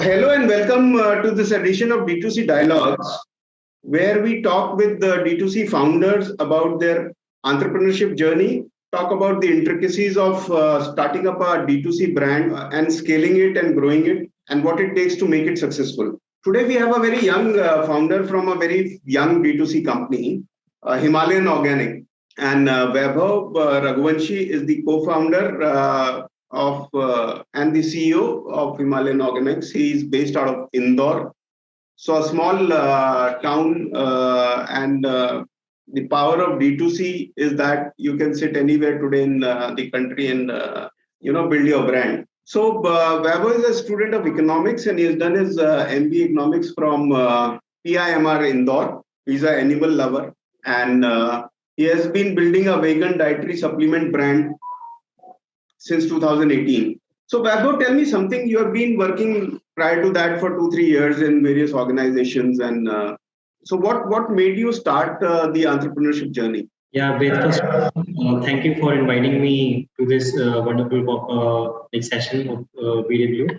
Hello and welcome to this edition of D2C Dialogues, where we talk with the D2C founders about their entrepreneurship journey, talk about the intricacies of starting up a D2C brand and scaling it and growing it, and what it takes to make it successful. Today, we have a very young founder from a very young D2C company, Himalayan Organic. And Vaibhav Raghuwanshi is the co-founder and the CEO of Himalayan Organics. He is based out of Indore. So a small town and the power of D2C is that you can sit anywhere today in the country and build your brand. So Vaibhav is a student of economics and he has done his MBA economics from PIMR Indore. He's an animal lover and he has been building a vegan dietary supplement brand since 2018. So Vaibhav, tell me something. You have been working prior to that for 2-3 years in various organizations, and so what made you start the entrepreneurship journey? Yeah, Ved, first, thank you for inviting me to this wonderful session of VW,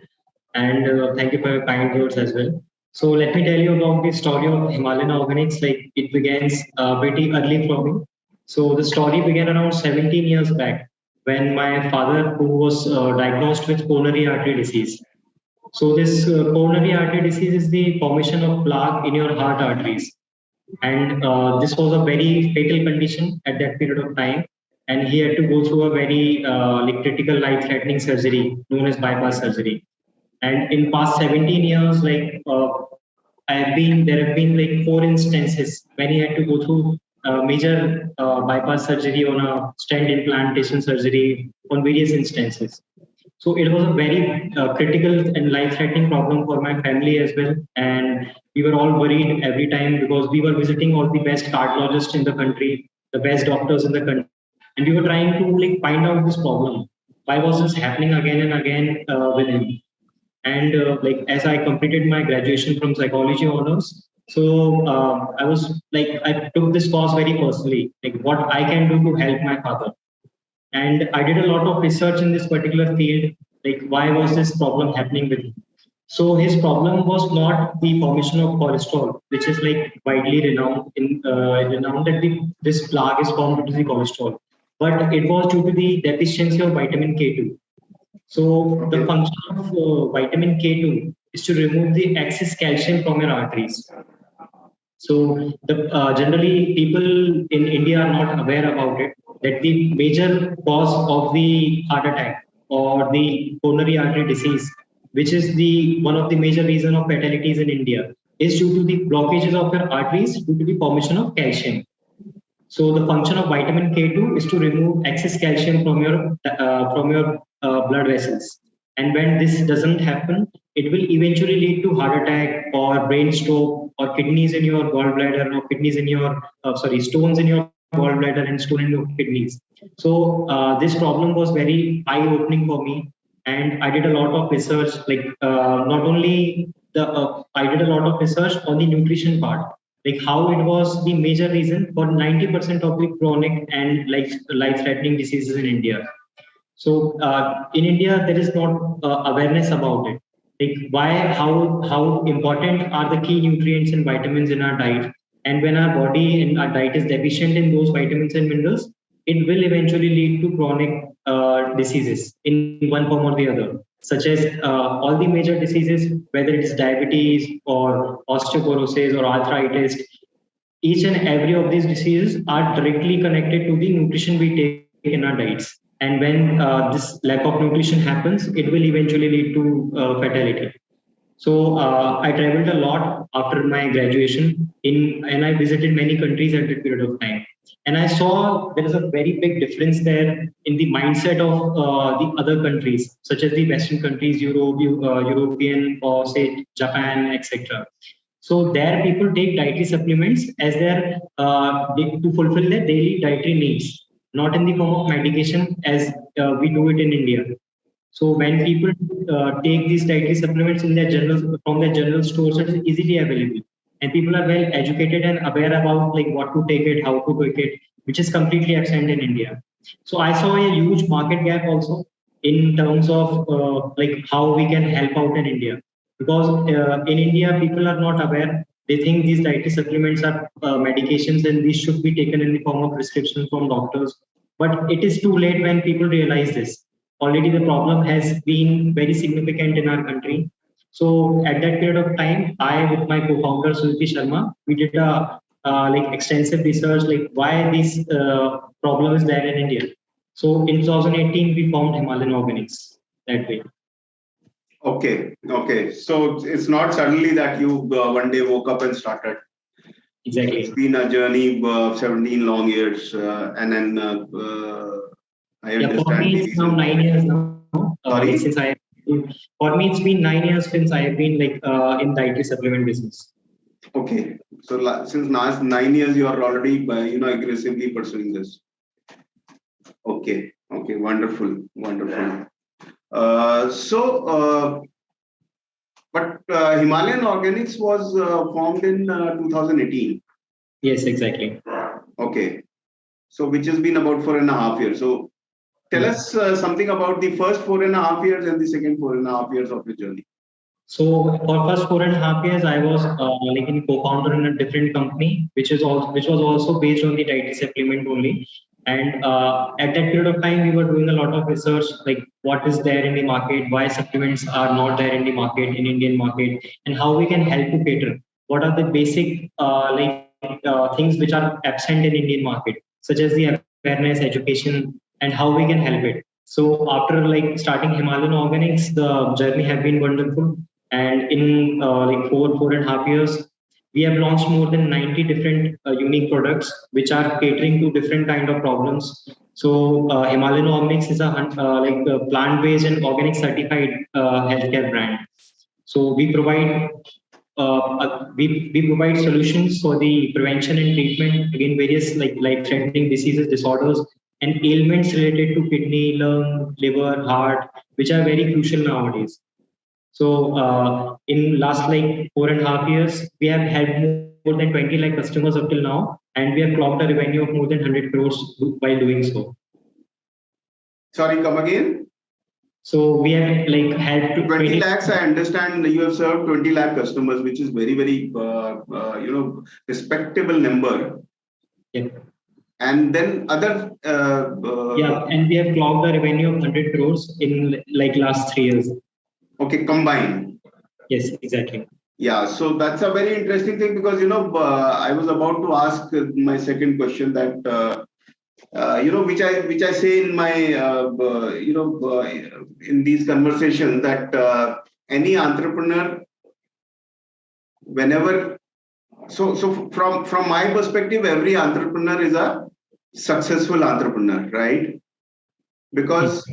and thank you for your kind words as well. So let me tell you about the story of Himalayan Organics. Like it begins pretty early for me. So the story began around 17 years back when my father, who was diagnosed with coronary artery disease. So this coronary artery disease is the formation of plaque in your heart arteries, and this was a very fatal condition at that period of time. And he had to go through a very critical, life-threatening surgery known as bypass surgery. And in past 17 years, there have been like 4 instances when he had to go through major bypass surgery on a stent implantation surgery on various instances. So it was a very critical and life-threatening problem for my family as well. And we were all worried every time because we were visiting all the best cardiologists in the country, the best doctors in the country, and we were trying to find out this problem. Why was this happening again and again with him? And as I completed my graduation from psychology honors, so I took this course very personally, like what I can do to help my father. And I did a lot of research in this particular field, like why was this problem happening with him? So his problem was not the formation of cholesterol, which is like widely renowned that this plaque is formed due to the cholesterol, but it was due to the deficiency of vitamin K2. So the function of vitamin K2 is to remove the excess calcium from your arteries. So generally people in India are not aware about it, that the major cause of the heart attack or the coronary artery disease, which is the one of the major reason of fatalities in India, is due to the blockages of your arteries due to the formation of calcium. So the function of vitamin K2 is to remove excess calcium from your blood vessels. And when this doesn't happen, it will eventually lead to heart attack or brain stroke or kidneys in your gallbladder or kidneys in your stones in your gallbladder and stone in your kidneys. So this problem was very eye-opening for me, and I did a lot of research. I did a lot of research on the nutrition part, like how it was the major reason for 90% of the chronic and life-threatening diseases in India. So in India, there is not awareness about it. Like how important are the key nutrients and vitamins in our diet? And when our body and our diet is deficient in those vitamins and minerals, it will eventually lead to chronic diseases in one form or the other, such as all the major diseases, whether it is diabetes or osteoporosis or arthritis. Each and every of these diseases are directly connected to the nutrition we take in our diets. And when this lack of nutrition happens, it will eventually lead to fatality. So I traveled a lot after my graduation and I visited many countries at that period of time. And I saw there is a very big difference there in the mindset of the other countries, such as the Western countries, European or say Japan, etc. So there people take dietary supplements as to fulfill their daily dietary needs, not in the form of medication as we do it in India. So when people take these dietary supplements from their general stores, it is easily available, and people are well educated and aware about like what to take it, how to take it, which is completely absent in India. So I saw a huge market gap also in terms of how we can help out in India. because in India, people are not aware. They think these dietary supplements are medications and these should be taken in the form of prescription from doctors. But it is too late when people realize this. Already the problem has been very significant in our country. So at that period of time, I with my co-founder Suzuki Sharma, we did a like extensive research, like why this problem is there in India. So in 2018, we formed Himalayan Organics that way. Okay, okay. So it's not suddenly that you one day woke up and started. Exactly. It's been a journey of 17 long years, and then I understand. For me, it's now 9 years now. Sorry? Since for me, it's been 9 years since I have been like in dietary supplement business. Okay, so since last 9 years, you are already aggressively pursuing this. Okay, okay, wonderful, wonderful. But Himalayan Organics was formed in 2018. Yes, exactly. Okay, so which has been about 4.5 years. So tell us something about the first 4.5 years and the second 4.5 years of your journey. So for first 4.5 years, I was like in co-founder in a different company, which was also based on the dietary supplement only. And at that period of time, we were doing a lot of research, like what is there in the market, why supplements are not there in the market, in Indian market, and how we can help to cater. What are the basic things which are absent in Indian market, such as the awareness, education, and how we can help it. So after like starting Himalayan Organics, the journey have been wonderful. And in like 4.5 years, we have launched more than 90 different unique products which are catering to different kind of problems. So Himalayan Organics is a like a plant-based and organic certified healthcare brand. So we provide solutions for the prevention and treatment against various like life-threatening diseases, disorders, and ailments related to kidney, lung, liver, heart, which are very crucial nowadays. So in last like 4.5 years, we have had more than 20 lakh customers up till now, and we have clocked a revenue of more than 100 crores while doing so. Sorry, come again. So we have like had 20 lakhs. I understand you have served 20 lakh customers, which is very, very respectable number. Yeah. And then other. And we have clocked a revenue of 100 crores in like last 3 years. Okay, combined. Yes, exactly. Yeah, so that's a very interesting thing because I was about to ask my second question that which I say in my in these conversations that any entrepreneur, whenever so from my perspective, every entrepreneur is a successful entrepreneur, right? Because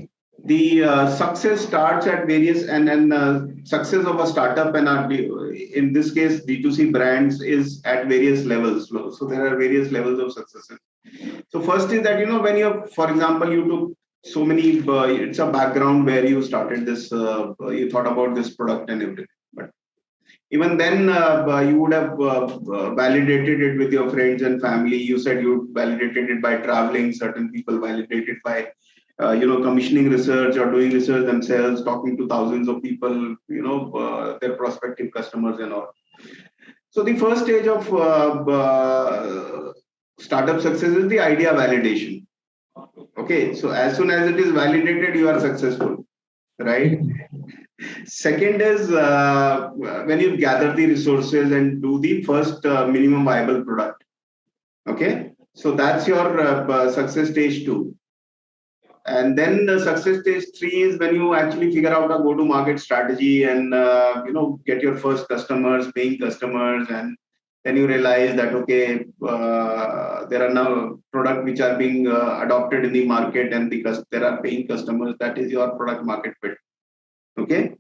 the success starts at various and success of a startup and in this case D2C brands is at various levels. So there are various levels of success. So first is that when you, for example, you took so many, it's a background where you started this, you thought about this product and everything. But even then, you would have validated it with your friends and family. You said you validated it by traveling. Certain people validated by commissioning research or doing research themselves, talking to thousands of people, their prospective customers and all. So the first stage of startup success is the idea validation. Okay, so as soon as it is validated, you are successful, right? Second is when you gather the resources and do the first minimum viable product. Okay, so that's your success stage 2. And then the success stage 3 is when you actually figure out a go-to-market strategy and get your first customers, paying customers, and then you realize that okay, there are now products which are being adopted in the market, and because there are paying customers, that is your product market fit. Okay,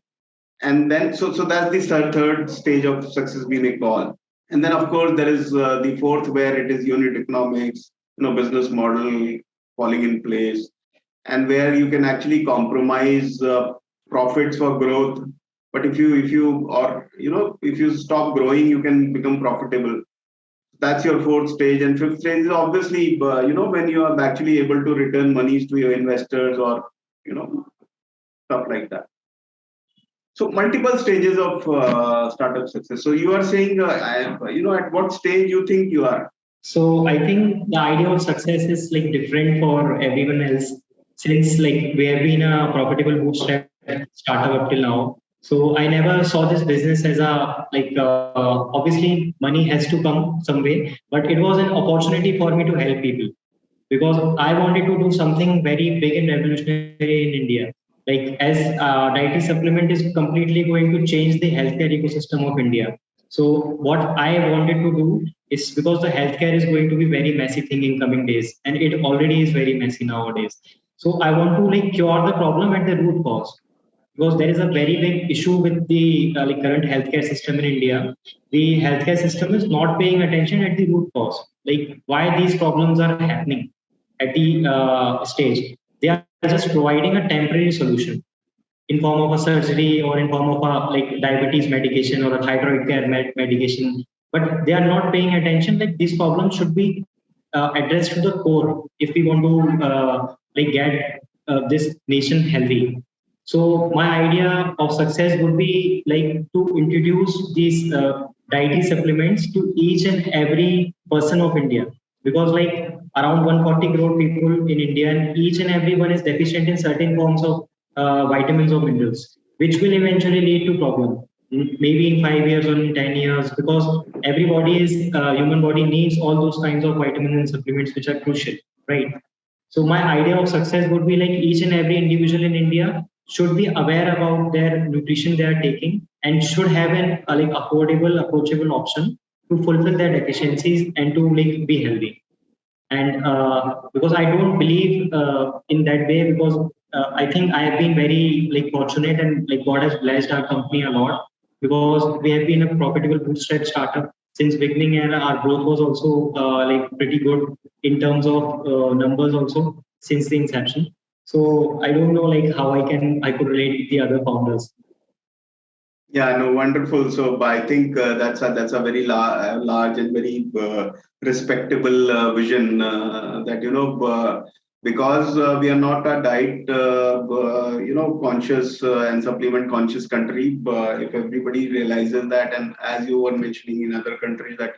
and then so that's the third stage of success we may call. And then of course there is the fourth where it is unit economics, business model falling in place, and where you can actually compromise profits for growth. But if you stop growing, you can become profitable. That's your fourth stage. And fifth stage is obviously when you are actually able to return monies to your investors or stuff like that. So multiple stages of startup success. So you are saying, at what stage you think you are? So I think the idea of success is like different for everyone else, since like we have been a profitable bootstrap startup up till now. So I never saw this business as a like obviously money has to come some way, but it was an opportunity for me to help people because I wanted to do something very big and revolutionary in India. Like as dietary supplement is completely going to change the healthcare ecosystem of India. So what I wanted to do is because the healthcare is going to be very messy thing in coming days, and it already is very messy nowadays. So I want to like cure the problem at the root cause because there is a very big issue with the like current healthcare system in India. The healthcare system is not paying attention at the root cause, like why these problems are happening at the stage. They are just providing a temporary solution in form of a surgery or in form of a like diabetes medication or a thyroid care medication, but they are not paying attention. Like these problems should be addressed to the core if we want to like get this nation healthy. So my idea of success would be like to introduce these dietary supplements to each and every person of India because like around 140 crore people in India and each and everyone is deficient in certain forms of vitamins or minerals, which will eventually lead to problem. Maybe in 5 years or in 10 years, because everybody is human body needs all those kinds of vitamins and supplements which are crucial, right? So my idea of success would be like each and every individual in India should be aware about their nutrition they are taking and should have an like affordable, approachable option to fulfill their deficiencies and to like be healthy. And because I don't believe in that way, because I think I have been very like fortunate and like God has blessed our company a lot because we have been a profitable bootstrap startup since beginning, and our growth was also like pretty good in terms of numbers also since the inception. So I don't know like how I could relate with the other founders. Yeah, no, wonderful. So I think that's a very large and very respectable vision that because we are not a diet conscious and supplement conscious country. But if everybody realizes that, and as you were mentioning in other countries that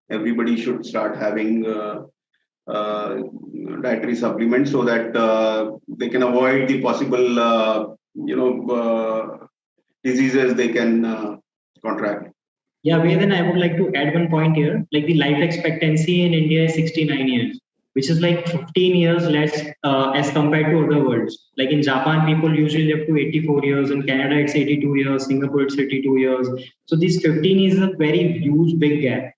everybody should start having uh, dietary supplements so that they can avoid the possible diseases they can contract. Yeah, Vedan, I would like to add one point here. Like the life expectancy in India is 69 years, which is like 15 years less as compared to other worlds. Like in Japan, people usually live to 84 years. In Canada, it's 82 years. Singapore, it's 82 years. So this 15 is a very huge, big gap.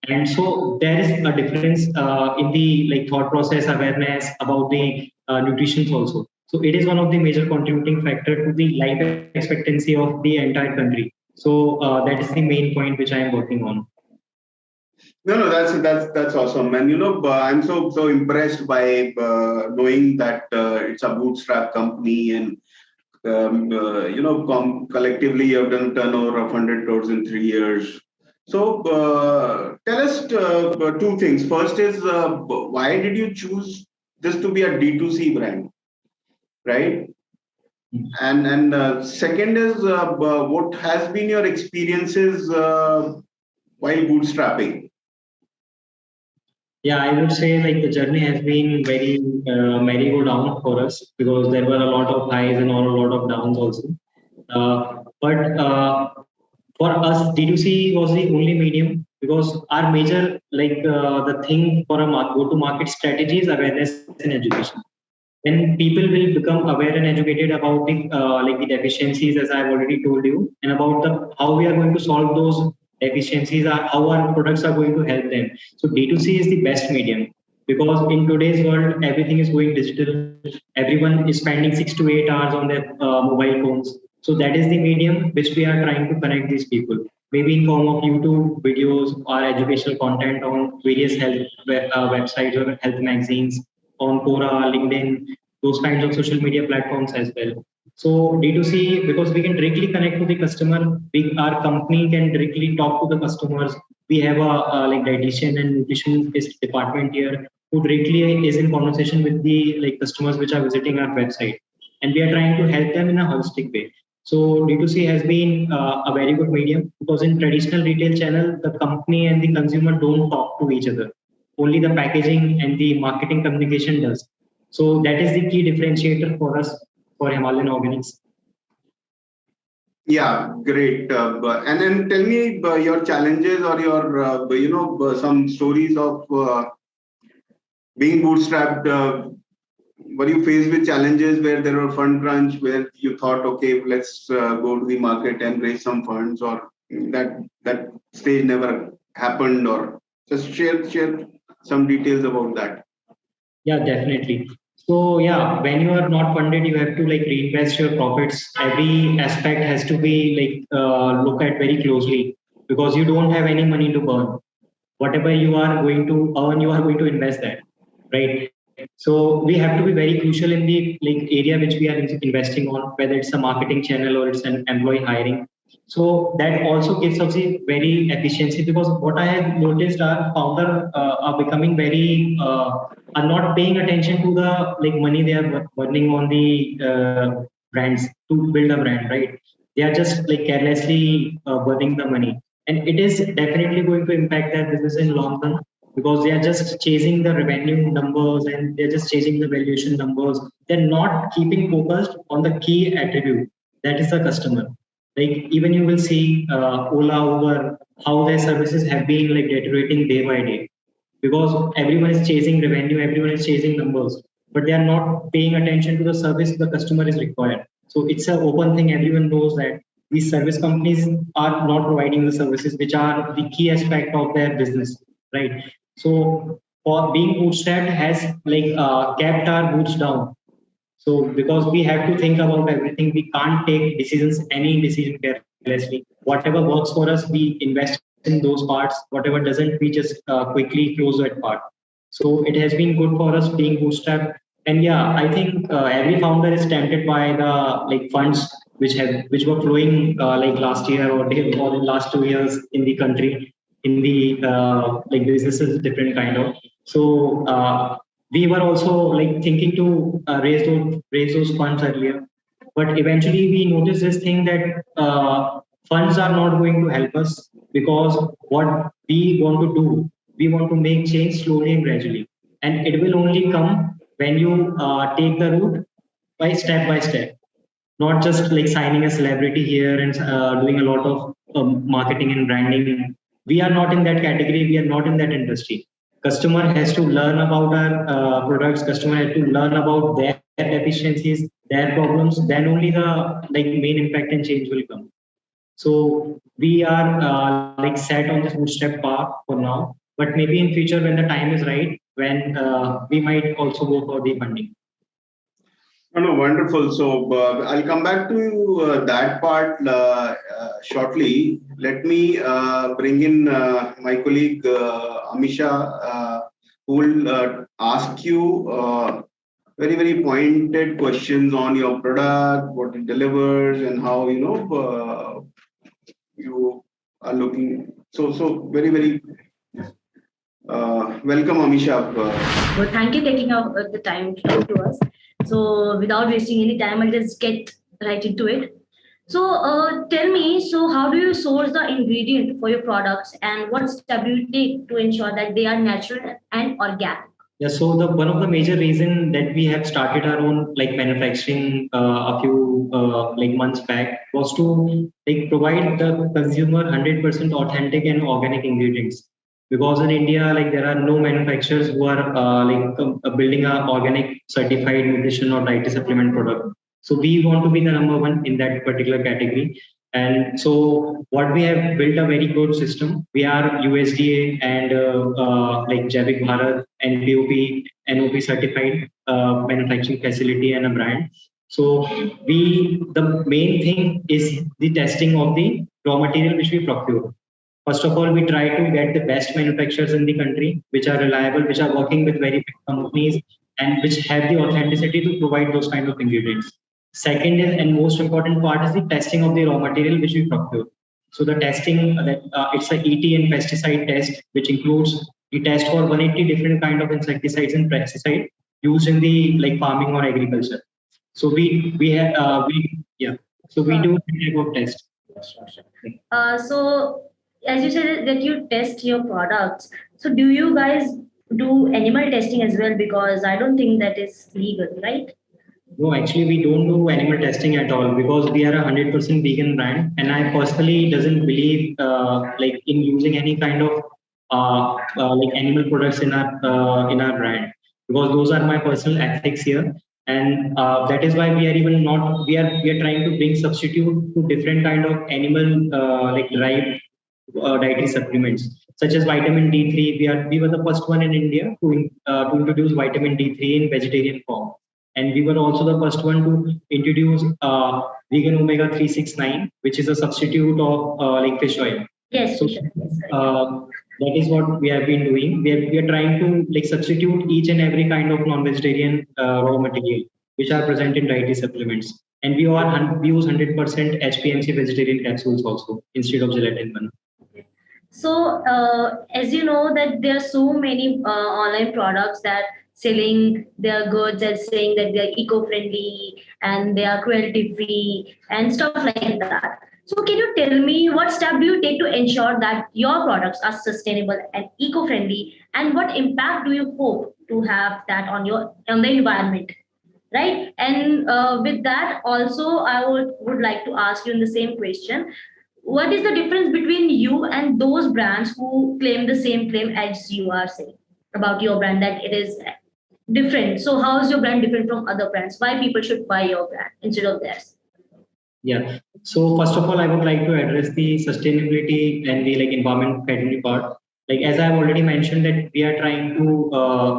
And so there is a difference in the like thought process, awareness about the nutrition also. So it is one of the major contributing factor to the life expectancy of the entire country. So that is the main point which I am working on. No, no, that's awesome, and I'm so impressed by knowing that it's a bootstrap company, and collectively you have done turnover of 100 crores in 3 years. So tell us two things. First is why did you choose this to be a D2C brand, right? And second is what has been your experiences while bootstrapping? Yeah, I would say like the journey has been very merry-go-round for us because there were a lot of highs and a lot of downs also. But for us, D2C was the only medium because our major like the thing for a go-to-market strategy is awareness and education. When people will become aware and educated about the like the deficiencies, as I've already told you, and about the how we are going to solve those deficiencies, or how our products are going to help them. So D2C is the best medium because in today's world, everything is going digital. Everyone is spending 6 to 8 hours on their mobile phones. So that is the medium which we are trying to connect these people. Maybe in form of YouTube videos or educational content on various health websites or health magazines on Quora, LinkedIn, those kinds of social media platforms as well. So D2C, because we can directly connect to the customer, our company can directly talk to the customers. We have a like dietitian and nutrition department here who directly is in conversation with the like customers which are visiting our website, and we are trying to help them in a holistic way. So D2C has been a very good medium, because in traditional retail channel, the company and the consumer don't talk to each other. Only the packaging and the marketing communication does. So that is the key differentiator for us for Himalayan Organics. Yeah, great. And then tell me your challenges or your, some stories of being bootstrapped. Were you faced with challenges where there were fund crunch, where you thought, okay, let's go to the market and raise some funds, or that stage never happened, or just share some details about that. Yeah, definitely. So yeah, when you are not funded, you have to like reinvest your profits. Every aspect has to be like look at very closely, because you don't have any money to burn. Whatever you are going to earn, you are going to invest that, right? So we have to be very crucial in the like area which we are investing on, whether it's a marketing channel or it's an employee hiring. So that also gives us a very efficiency, because what I have noticed are founder are becoming very are not paying attention to the like money they are burning on the brands to build a brand, right? They are just like carelessly burning the money, and it is definitely going to impact their business in long run, because they are just chasing the revenue numbers and they're just chasing the valuation numbers. They're not keeping focused on the key attribute, that is the customer. Like even you will see Ola, Uber, how their services have been like deteriorating day by day, because everyone is chasing revenue, everyone is chasing numbers, but they are not paying attention to the service the customer is required. So it's an open thing. Everyone knows that these service companies are not providing the services which are the key aspect of their business, right? So for being bootstrapped has like kept our boots down. So because we have to think about everything, we can't take decisions, any decision carelessly. Whatever works for us, we invest in those parts. Whatever doesn't, we just quickly close that part. So it has been good for us being bootstrapped. And yeah, I think every founder is tempted by the like funds which were flowing like last year or the last 2 years in the country, in the like businesses different kind of. So we were also like thinking to raise those funds earlier, but eventually we noticed this thing that funds are not going to help us, because what we want to do, we want to make change slowly and gradually, and it will only come when you take the route by step, not just like signing a celebrity here and doing a lot of marketing and branding. We are not in that category. We are not in that industry. Customer has to learn about our products. Customer has to learn about their efficiencies, their problems. Then only the like main impact and change will come. So we are like set on this bootstrap path for now. But maybe in future, when the time is right, when we might also go for the funding. No, no, wonderful. So I'll come back to that part shortly. Let me bring in my colleague Amisha, who will ask you very pointed questions on your product, what it delivers, and how you are looking. So very welcome, Amisha. Well, thank you taking out the time to talk to us. So, without wasting any time, I'll just get right into it. So, tell me, so how do you source the ingredient for your products, and what step do you take to ensure that they are natural and organic? Yeah, so the one of the major reason that we have started our own like manufacturing a few like months back was to like provide the consumer 100% authentic and organic ingredients. Because in India, like there are no manufacturers who are building a organic certified nutrition or dietary supplement product. So we want to be the number one in that particular category. And so what we have built a very good system. We are USDA and like Javik Bharat, NPOP, NOP certified manufacturing facility and a brand. So the main thing is the testing of the raw material which we procure. First of all, we try to get the best manufacturers in the country, which are reliable, which are working with very big companies, and which have the authenticity to provide those kind of ingredients. Second is, and most important part is the testing of the raw material which we procure. So the testing that it's a ET and pesticide test, which includes the test for 180 different kind of insecticides and pesticides used in the like farming or agriculture. So we have we yeah. So we do that type of test. Sure. So as you said that you test your products, so do you guys do animal testing as well? Because I don't think that is legal, right? No, actually, we don't do animal testing at all because we are a 100% vegan brand, and I personally doesn't believe like in using any kind of like animal products in our brand, because those are my personal ethics here, and that is why we are even not we are trying to bring substitute to different kind of animal like derived dietary supplements such as vitamin D3. We were the first one in India to introduce vitamin D3 in vegetarian form, and we were also the first one to introduce vegan omega 369, which is a substitute of like fish oil. Yes. So that is what we have been doing. We are trying to like substitute each and every kind of non-vegetarian raw material which are present in dietary supplements. And we use 100% HPMC vegetarian capsules also instead of gelatin one. So, as you know that there are so many online products that selling their goods and saying that they're eco-friendly and they are cruelty-free and stuff like that. So, can you tell me what step do you take to ensure that your products are sustainable and eco-friendly, and what impact do you hope to have that on the environment? Right, and with that also I would like to ask you in the same question, what is the difference between you and those brands who claim the same claim as you are saying about your brand, that it is different? So how is your brand different from other brands? Why people should buy your brand instead of theirs? Yeah. So first of all, I would like to address the sustainability and the like environment friendly part. Like as I've already mentioned that we are trying to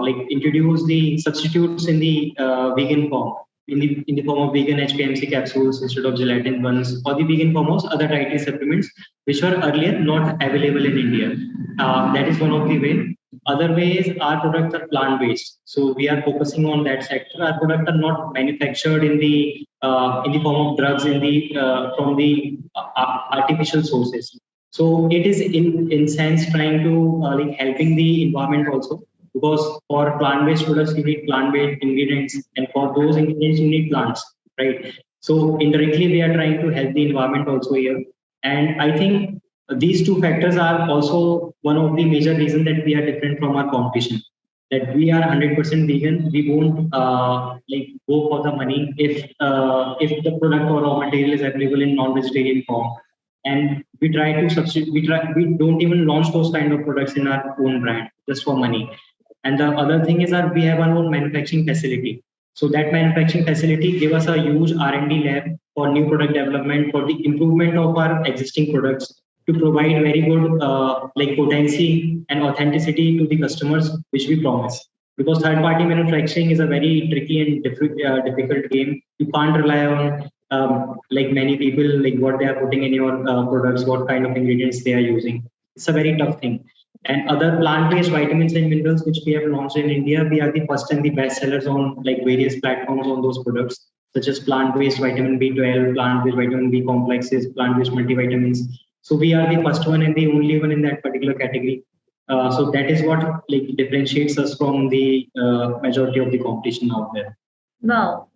like introduce the substitutes in the vegan form, in the form of vegan HPMC capsules instead of gelatin ones, or the vegan form of other dietary supplements which were earlier not available in India. That is one of the way. Other ways, our products are plant-based, so we are focusing on that sector. Our products are not manufactured in the form of drugs in the from the artificial sources. So it is in sense trying to like helping the environment also, because for plant-based products you need plant-based ingredients, and for those ingredients you need plants, right? So indirectly we are trying to help the environment also here, and I think these two factors are also one of the major reasons that we are different from our competition. That we are 100% vegan, we won't like go for the money if the product or raw material is available in non-vegetarian form, and we try to substitute. We don't even launch those kind of products in our own brand just for money. And the other thing is that we have our own manufacturing facility. So that manufacturing facility give us a huge R&D lab for new product development, for the improvement of our existing products, to provide very good like potency and authenticity to the customers, which we promise. Because third-party manufacturing is a very tricky and difficult game. You can't rely on like many people, like what they are putting in your products, what kind of ingredients they are using. It's a very tough thing. And other plant-based vitamins and minerals which we have launched in India, we are the first and the best sellers on like various platforms on those products, such as plant-based vitamin B12, plant-based vitamin B complexes, plant-based multivitamins. So we are the first one and the only one in that particular category. So that is what like differentiates us from the majority of the competition out there. Wow.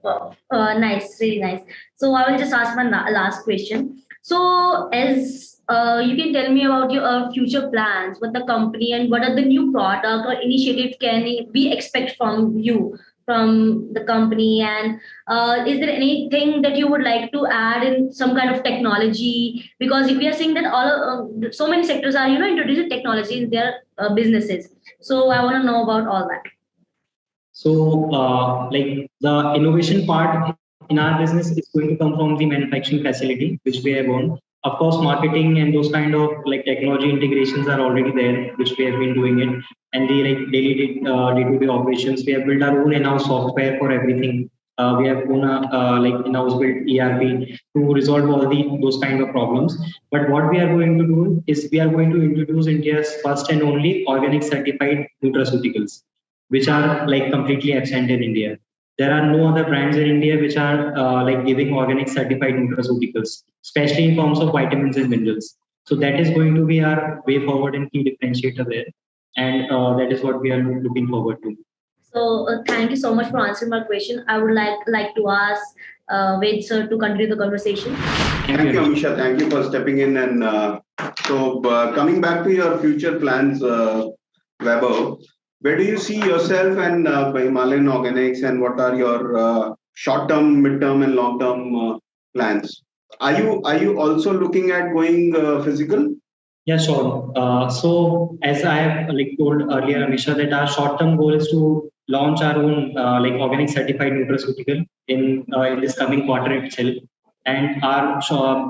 Nice, really nice. So I will just ask my last question. So as you can tell me about your future plans with the company, and what are the new product or initiatives can we expect from you, from the company, and is there anything that you would like to add in some kind of technology? Because if we are seeing that so many sectors are introducing technology in their businesses, so I want to know about all that. So, like the innovation part in our business is going to come from the manufacturing facility, which we have owned. Of course, marketing and those kind of like technology integrations are already there, which we have been doing it. And the like daily day-to-day operations, we have built our own in-house software for everything. We have own a like in-house built ERP to resolve all those kind of problems. But what we are going to do is we are going to introduce India's first and only organic certified nutraceuticals, which are like completely absent in India. There are no other brands in India which are like giving organic certified nutraceuticals, especially in forms of vitamins and minerals. So that is going to be our way forward and key differentiator there, and that is what we are looking forward to. So thank you so much for answering my question. I would like to ask Ved sir to continue the conversation. Thank you, Amisha. Thank you for stepping in. And coming back to your future plans, Vaibhav, where do you see yourself and Himalayan Organics, and what are your short-term, mid-term, and long-term plans? Are you also looking at going physical? Yeah, sure. So as I have told earlier, Amisha, that our short-term goal is to launch our own organic certified nutraceutical in this coming quarter itself, and our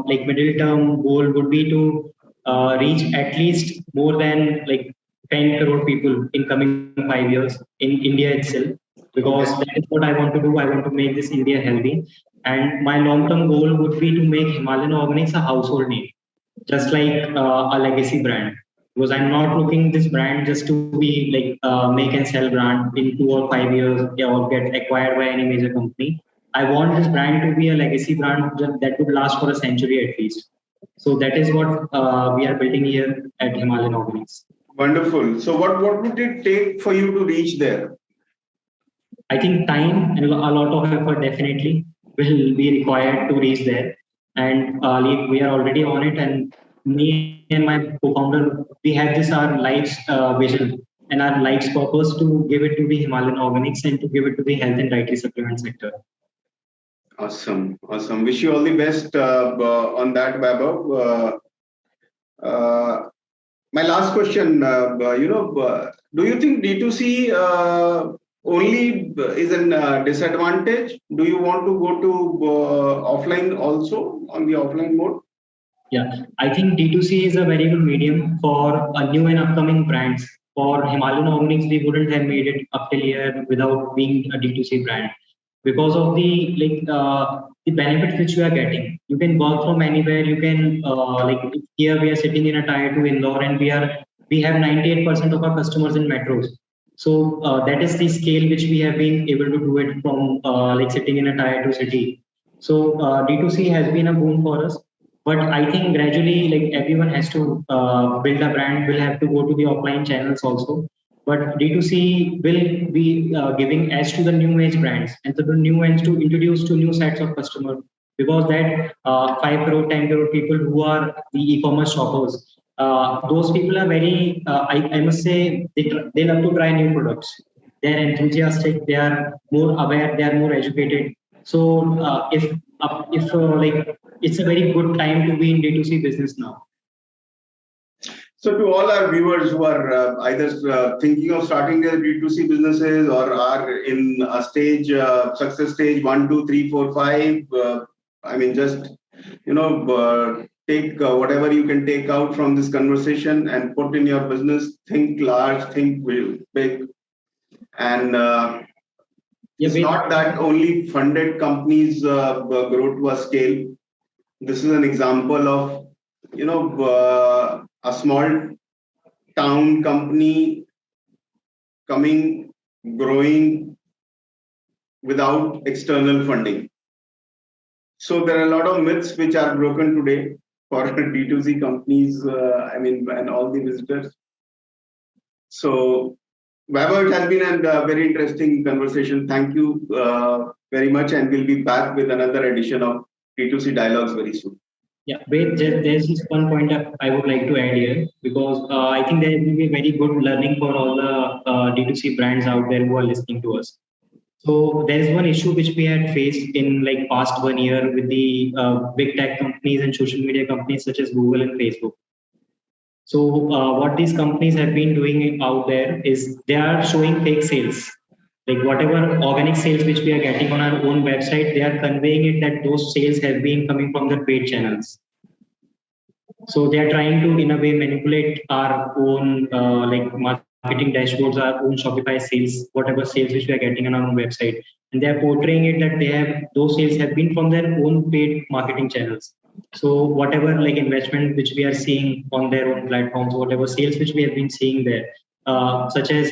middle-term goal would be to reach at least more than 10 crore people in coming 5 years in India itself, because that is what I want to do. I want to make this India healthy, and my long-term goal would be to make Himalayan Organics a household name, just like a legacy brand, because I'm not looking this brand just to be make and sell brand in 2 or 5 years, or get acquired by any major company. I want this brand to be a legacy brand that would last for a century at least. So that is what we are building here at Himalayan Organics. Wonderful. So what would it take for you to reach there? I think time and a lot of effort definitely will be required to reach there. And we are already on it. And me and my co-founder, we have this our life's vision and our life's purpose to give it to the Himalayan Organics and to give it to the health and dietary supplement sector. Awesome. Wish you all the best on that, Vaibhav. My last question, do you think D2C only is a disadvantage? Do you want to go to offline also, on the offline mode? Yeah, I think D2C is a very good medium for new and upcoming brands. For Himalayan Organics, we wouldn't have made it up till here without being a D2C brand, because of the benefits which you are getting. You can work from anywhere. You can here we are sitting in a tier 2 Indore, and we have 98% of our customers in metros. So that is the scale which we have been able to do it from sitting in a tier 2 city. So D2C has been a boon for us. But I think gradually, everyone has to build a brand, will have to go to the offline channels also. But D2C will be giving edge to the new age brands and to the new age to introduce to new sets of customers, because that 5 crore, 10 crore people who are the e-commerce shoppers, those people are very, I must say, they love to try new products. They're enthusiastic, they are more aware, they are more educated. So if it's a very good time to be in D2C business now. So to all our viewers who are either thinking of starting their D2C businesses or are in a stage, success stage 1, 2, 3, 4, 5, just take whatever you can take out from this conversation and put in your business. Think large, think big, and it's not that only funded companies grow to a scale. This is an example of a small town company growing without external funding. So there are a lot of myths which are broken today for D2C companies, and all the visitors. So Vaibhav, it has been a very interesting conversation. Thank you very much, and we'll be back with another edition of D2C Dialogues very soon. Yeah, wait, there's just one point that I would like to add here, because I think there will be very good learning for all the D2C brands out there who are listening to us. So there is one issue which we had faced in past 1 year with the big tech companies and social media companies such as Google and Facebook. So what these companies have been doing out there is they are showing fake sales. Like whatever organic sales which we are getting on our own website, they are conveying it that those sales have been coming from the paid channels. So they are trying to, in a way, manipulate our own marketing dashboards, our own Shopify sales, whatever sales which we are getting on our own website, and they are portraying it that those sales have been from their own paid marketing channels. So whatever investment which we are seeing on their own platforms, whatever sales which we have been seeing there, such as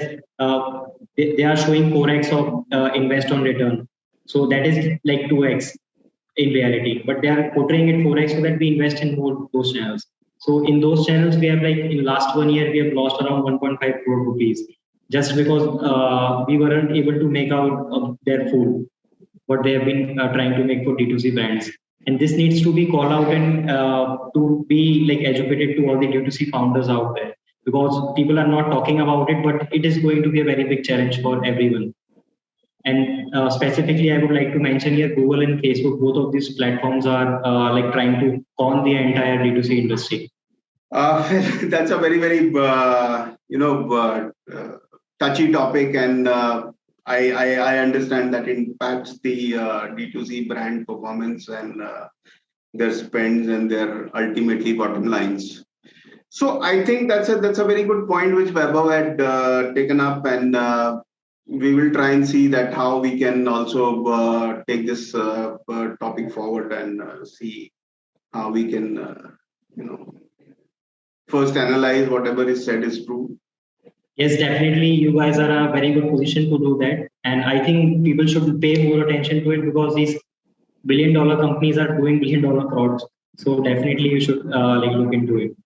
they are showing 4x of invest on return. So that is like 2x in reality, but they are portraying it 4x so that we invest in more those channels. So in those channels, we have in last 1 year, we have lost around 1.5 crore rupees just because we weren't able to make out of their food. what they have been trying to make for D2C brands. And this needs to be called out and to be like educated to all the D2C founders out there, because people are not talking about it, but it is going to be a very big challenge for everyone. And specifically, I would like to mention here Google and Facebook. Both of these platforms are like trying to con the entire D2C industry. That's a very, very touchy topic, and I understand that impacts the D2C brand performance and their spends and their ultimately bottom lines. So I think that's a very good point which Vaibhav had taken up, and we will try and see that how we can also take this topic forward and see how we can first analyze whatever is said is true. Yes, definitely. You guys are in a very good position to do that. And I think people should pay more attention to it, because these billion-dollar companies are doing billion-dollar frauds. So definitely you should like look into it.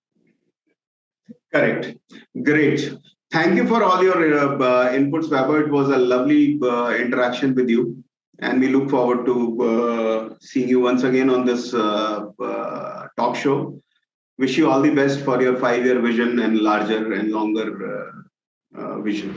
Correct. Great. Thank you for all your inputs, Vaibhav. It was a lovely interaction with you. And we look forward to seeing you once again on this talk show. Wish you all the best for your 5-year vision and larger and longer vision.